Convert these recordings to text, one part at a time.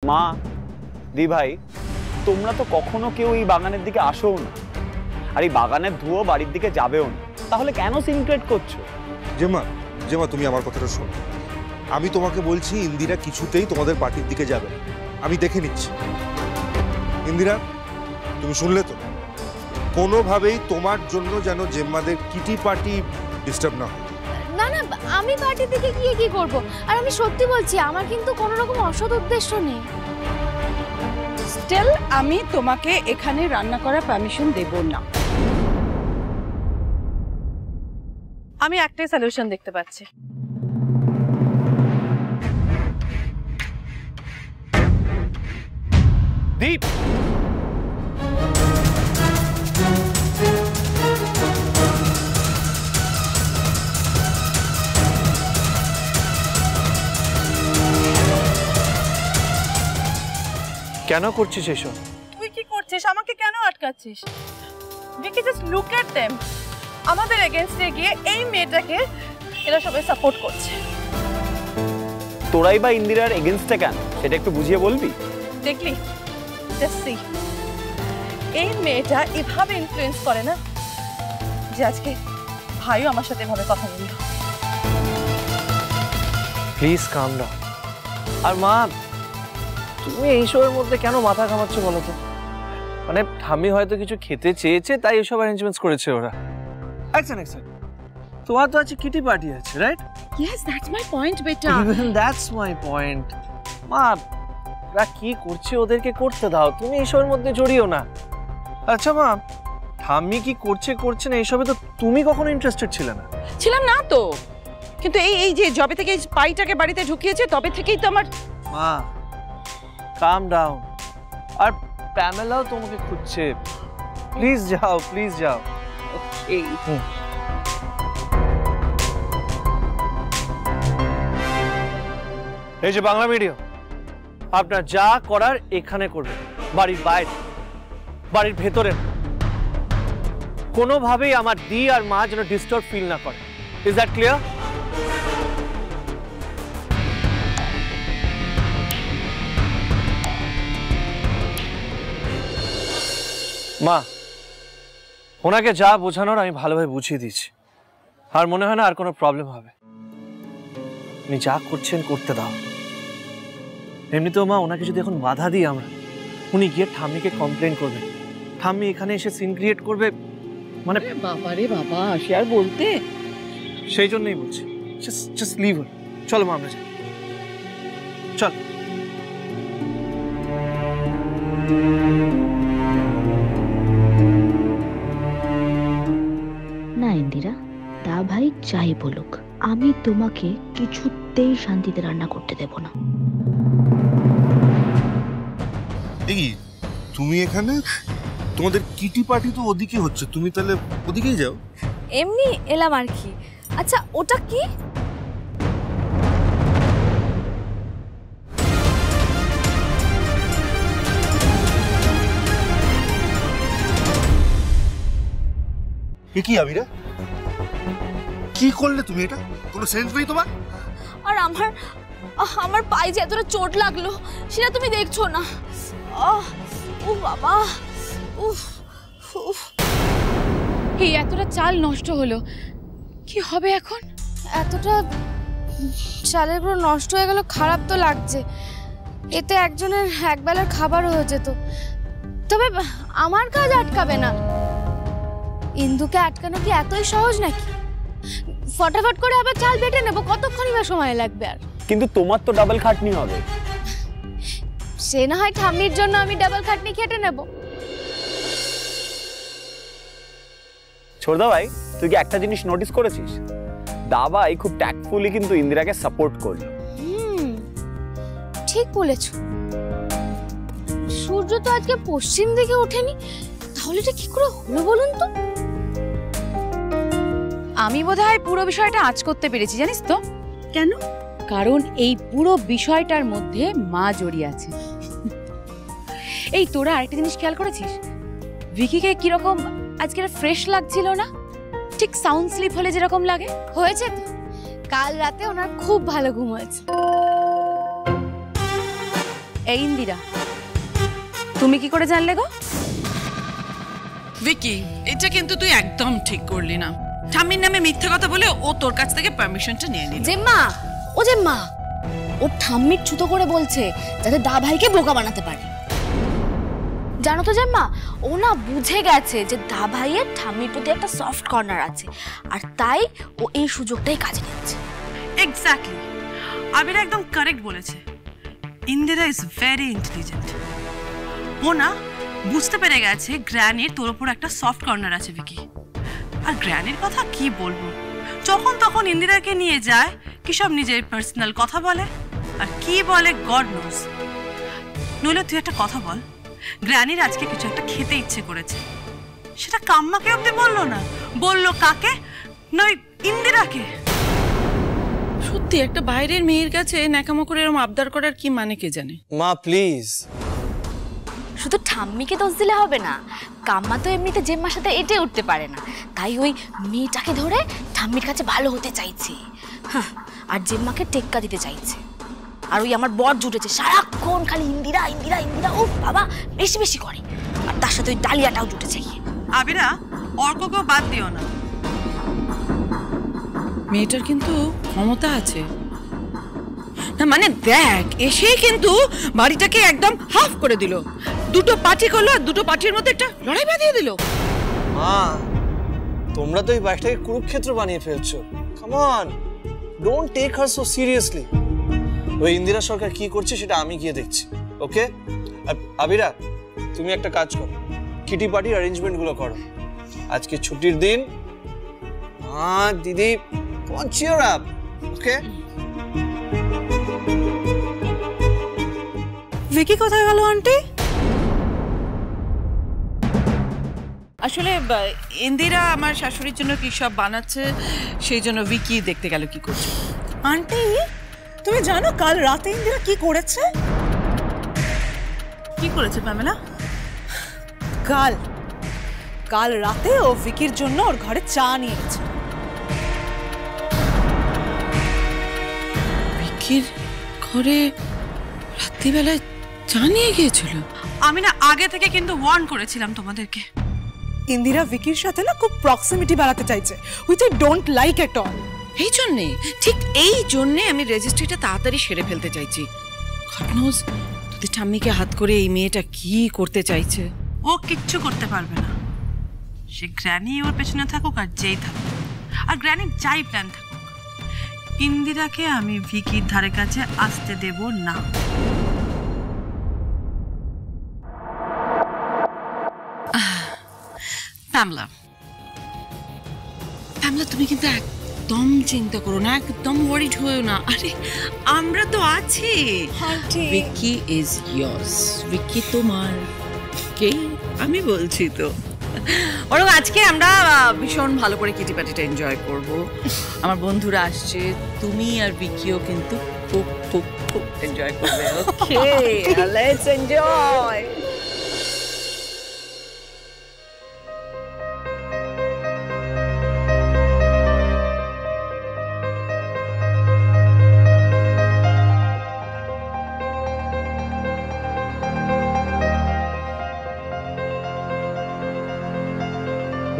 মা, দি ভাই, তোমরা তো কখনো কেউ এই বাগানের দিকে আসোও না, আর এই বাগানের ধুয়ো বাড়ির দিকে যাবেও না, তাহলে কেন সিন ক্রিয়েট করছো? জেমা, জেমা তুমি আমার কথাটা শোনো। আমি তোমাকে বলছি ইন্দিরা কিছুতেই তোমাদের পার্টির দিকে যাবে না, আমি দেখে নিচ্ছি। ইন্দিরা, তুমি শুনলে তো, কোনোভাবেই তোমার জন্য যেন জেম্মাদের কিটি পার্টি ডিস্টার্ব না হয়। না না, আমি পার্টির দিকে গিয়ে কি করব? আর আমি সত্যি বলছি, আমার কিন্তু কোনো রকম অসৎ উদ্দেশ্য নেই। স্টিল আমি তোমাকে এখানে রান্না করার পারমিশন দেব না। আমি একটাই সলিউশন দেখতে পাচ্ছি। দীপ, কেন করছিস এসব? তুই কি করছিস? আমাকে কেন আটকাচ্ছিস? Vicky, just look at them. আমাদের এগেইনস্টে গিয়ে এই মেয়েটাকে এরা সবাই সাপোর্ট করছে। তোরাই বা ইন্দিরার এগেইনস্টে কেন, সেটা একটু বুঝিয়ে বলবি? দেখলি, জাস্ট সি, এই মেয়েটা এভাবে ইনফ্লুয়েন্স করে না যে আজকে ভাইও আমার সাথে এভাবে কথা বলল। Please come down. আর মা, তুমি এইসবের মধ্যে কেন মাথা ঘামাচ্ছ বলো তো? মানে ঠাম্মি হয়তো কিছু খেতে চেয়েছে, তাই এসব অ্যারেঞ্জমেন্টস করেছে ওরা। একসাথে তোমার তো আছে কিটি পার্টি আছে, right? Yes, that's my point বেটা। Even that's my point. মা, ওরা কি করছে ওদেরকে করতে দাও, তুমি এইসবের মধ্যে জড়িও না। আচ্ছা মা, ঠাম্মি কি করছে করছে না এইসবে তো তুমি কখনো ইন্টারেস্টেড ছিলে না? ছিলাম না তো, কিন্তু এই যে জবে থেকে এই পাইটাকে বাড়িতে ঢুকিয়েছে তবে থেকেই তো আমার। মা, কাম ডাউন। আর প্যামেলাও তোমাকে খুঁজছে, প্লিজ যাও, প্লিজ যাও। এই এই যে বাংলা মিডিয়াম, আপনার যা করার এখানে করবেন, বাড়ির বাইরে, বাড়ির ভেতরে কোনোভাবেই আমার দি আর মা যেন ডিস্টার্ব ফিল না করে। Is that clear? মা, ওনাকে যা বোঝানোর আমি ভালোভাবে বুঝিয়ে দিয়েছি, আর মনে হয় না আর কোনো প্রবলেম হবে। উনি যা করছেন করতে দাও। এমনিতেও মা, ওনাকে যদি এখন বাধা দিই আমরা, উনি গিয়ে ঠাম্মিকে কমপ্লেন করবেন, ঠাম্মি এখানে এসে সিন ক্রিয়েট করবে, মানে বাবা রে বাবা, সে আর বলতে। সেই জন্যই বলছি, জাস্ট লিভ হার। চলো মা, আমরা যাই, চল। না ইন্দিরা, দা ভাই যাই বলুক, আমি তোমাকে কিছুতেই শান্তিতে রান্না করতে দেব না। এই তুমি এখানে? তোমাদের কিটি পার্টি তো ওদিকে হচ্ছে, তুমি তাহলে ওদিকেই যাও। এমনি এলাম আর কি। আচ্ছা, ওটা কি? এ কি আবিরা, কি করলে তুমি? এটা কোনো সেন্স নেই তোমার? আর আমার পায়ে যে এতটা চোট লাগলো সেটা তুমি দেখছো না? ও বাবা, উফ উফ। এই এতটা চাল নষ্ট হলো, কি হবে এখন? এতটা চালের পুরো নষ্ট হয়ে গেল, খারাপ তো লাগছে। এতে একজনের একবেলার খাবারও হয়ে যেত। তবে আমার কাজ আটকাবে না। ইন্দুকে আটকানো কি এতই সহজ নাকি? ফটাফট করে আবার চাল বেটে নেবো, কতক্ষণই বা সময় লাগবে আর? কিন্তু তোমার তো ডাবল খাটনি হবে। সে না হয় ঠাম্মির জন্য আমি ডাবল খাটনি খেটে নেব। ছোড়দা ভাই, তুই কি একটা জিনিস নোটিস করেছিস? দাবাই খুব ট্যাক্টফুলি কিন্তু ইন্দিরাকে সাপোর্ট করলো। ঠিক বলেছো। সূর্য তো আজকে পশ্চিম দিকে ওঠেনি, তাহলে এটা কি করে হলো বলুন তো? আমি বোধহয় পুরো বিষয়টা আঁচ করতে পেরেছি, জানিস তো? কেন? কারণ এই পুরো বিষয়টার মধ্যে মা জড়িয়ে আছে। এই তোরা আরেকটা জিনিস খেয়াল করেছিস? ভিকিকে কিরকম আজকে ফ্রেশ লাগছিল না? ঠিক সাউন্ড স্লিপ হলে যেরকম লাগে। হয়েছে তো, কাল রাতে ওনার খুব ভালো ঘুম হয়েছে। এই ইন্দিরা, তুমি কি করে জানলে গো? ভিকি, এটা কিন্তু তুই একদম ঠিক করলি না। ঠাম্মির নামে মিথ্যে কথা বলে ও তোর কাছ থেকে পারমিশনটা নিয়ে নিল। জেম্মা, ও জেম্মা, ও ঠাম্মির ছুতো করে বলছে যাতে দা ভাইকে বোকা বানাতে পারে। জানো তো জেম্মা, ও না বুঝে গেছে যে দা ভাইয়ের ঠাম্মির প্রতি একটা সফট কর্নার আছে, আর তাই ও এই সুযোগটাই কাজে নিচ্ছে। এক্স্যাক্টলি, আবিরা একদম কারেক্ট বলেছে। Indira is very intelligent. ও না বুঝতে পেরে গেছে গ্র্যানির তোর উপর একটা সফট কর্নার আছে ভিকি। আর গ্র্যানির কথা কি বলবো, যখন তখন ইন্দিরাকে নিয়ে যায়, কি সব নিজের পার্সোনাল কথা বলে, আর কি বলে গড নোজ। নইলে তুই একটা কথা বল, গ্র্যানির আজকে কিছু একটা খেতে ইচ্ছে করেছে, সেটা কাম্মাকে অব্দি বললো না, বললো কাকে? নয় ইন্দিরাকে। সত্যি একটা বাইরের মেয়ের কাছে ন্যাকামো করে এরকম আবদার করার কি মানে কে জানে। মা প্লিজ। শুধু ঠাম্মিকে দোষ দিলে হবে না, কাম্মা তো এমনিতে জেম্মার সাথে এটে উঠতে পারে না, তাই ওই মেয়েটাকে ধরে ঠাম্মির কাছে ভালো হতে চাইছে। হ্যাঁ, আর জেম্মাকে টেক্কা দিতে চাইছে। আর ওই আমার বর জুটেছে, সারাক্ষণ খালি ইন্দিরা ইন্দিরা ইন্দিরা, ও বাবা বেশি বেশি করে। আর তার সাথে ওই ডালিয়াটাও জুটেছে। আবিরা, অর্ককেও বাদ দিও না, মেয়েটার কিন্তু ক্ষমতা আছে। না মানে দেখ, এসেই কিন্তু বাড়িটাকে একদম হাফ করে দিল, দুটো পার্টি করলো, আর দুটো পার্টির মধ্যে একটা লড়াই বাঁধিয়ে দিল। মা, তোমরা তো এই বাইকটাকে কুরুক্ষেত্র বানিয়ে ফেলছো। Come on, don't take her so seriously. ওই ইন্দিরা সরকার কি করছে সেটা আমি গিয়ে দেখছি, ওকে? আর আবিরা, তুমি একটা কাজ করো, কিটি পার্টির অ্যারেঞ্জমেন্ট গুলো করো। আজকে ছুটির দিন। হ্যাঁ দিদি, cheer up, okay? ভিকি কোথায় গেল আন্টি? আসলে ইন্দিরা আমার শাশুড়ির জন্য কি সব বানাচ্ছে, সেই জন্য ভিকি দেখতে গেল কি করছে। আন্টি, তুমি জানো কাল রাতে ইন্দিরা কি করেছে? কি করেছে পামেলা? কাল রাতে ও ভিকির জন্য ওর ঘরে চা নিয়ে গেছে। ভিকির ঘরে রাত্রিবেলায় চা নিয়ে গিয়েছিল? আমি না আগে থেকে কিন্তু ওয়ার্ন করেছিলাম তোমাদেরকে। ইন্দিরা ভিকির সাথে না খুব প্রক্সিমিটি বাড়াতে চাইছে, which I don't like at all. এই জন্যে, ঠিক এই জন্যে আমি রেজিস্ট্রিটা তাড়াতাড়ি সেরে ফেলতে চাইছি। গড নোজ তোদের ঠাম্মিকে হাত করে এই মেয়েটা কি করতে চাইছে। ও কিচ্ছু করতে পারবে না, সে গ্র্যানি ওর পেছনে থাকুক আর যেই থাকুক, আর গ্র্যানি যাই প্ল্যান থাকুক, ইন্দিরাকে আমি ভিকির ধারে কাছে আসতে দেব না। পামলা, তুমি কিন্তু একদম চিন্তা করো না, একদম ওয়ারিড হয়েও না। আরে আমরা তো আছি। ভিকি ইজ ইয়ার্স, ভিকি তোমার। কে? আমি বলছি তো। বরং আজকে আমরা ভীষণ ভালো করে কিটি পার্টিটা এনজয় করব। আমার বন্ধুরা আসছে, তুমি আর ভিকিও কিন্তু খুব খুব খুব এনজয় করবে। ওকে, লেটস এনজয়।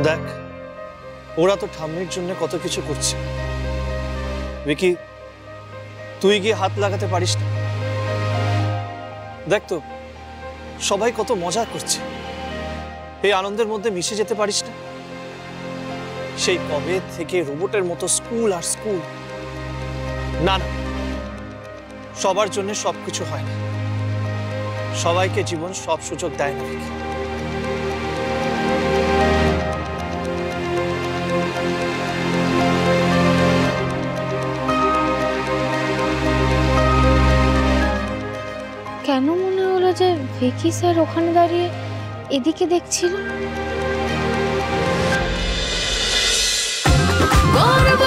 দেখ, ওরা তো ঠাম্মির জন্য কত কিছু করছে। ভিকি, তুই গিয়ে হাত লাগাতে পারিস না? দেখ তো, সবাই কত মজা করছে, এই আনন্দের মধ্যে মিশে যেতে পারিস না? সেই কবে থেকে রোবটের মতো স্কুল আর স্কুল। না না, সবার জন্য সবকিছু হয় না, সবাইকে জীবন সব সুযোগ দেয় না। ভিকি, কেন মনে হলো যে ভিকি স্যার ওখানে দাঁড়িয়ে এদিকে দেখছিল? গর্ব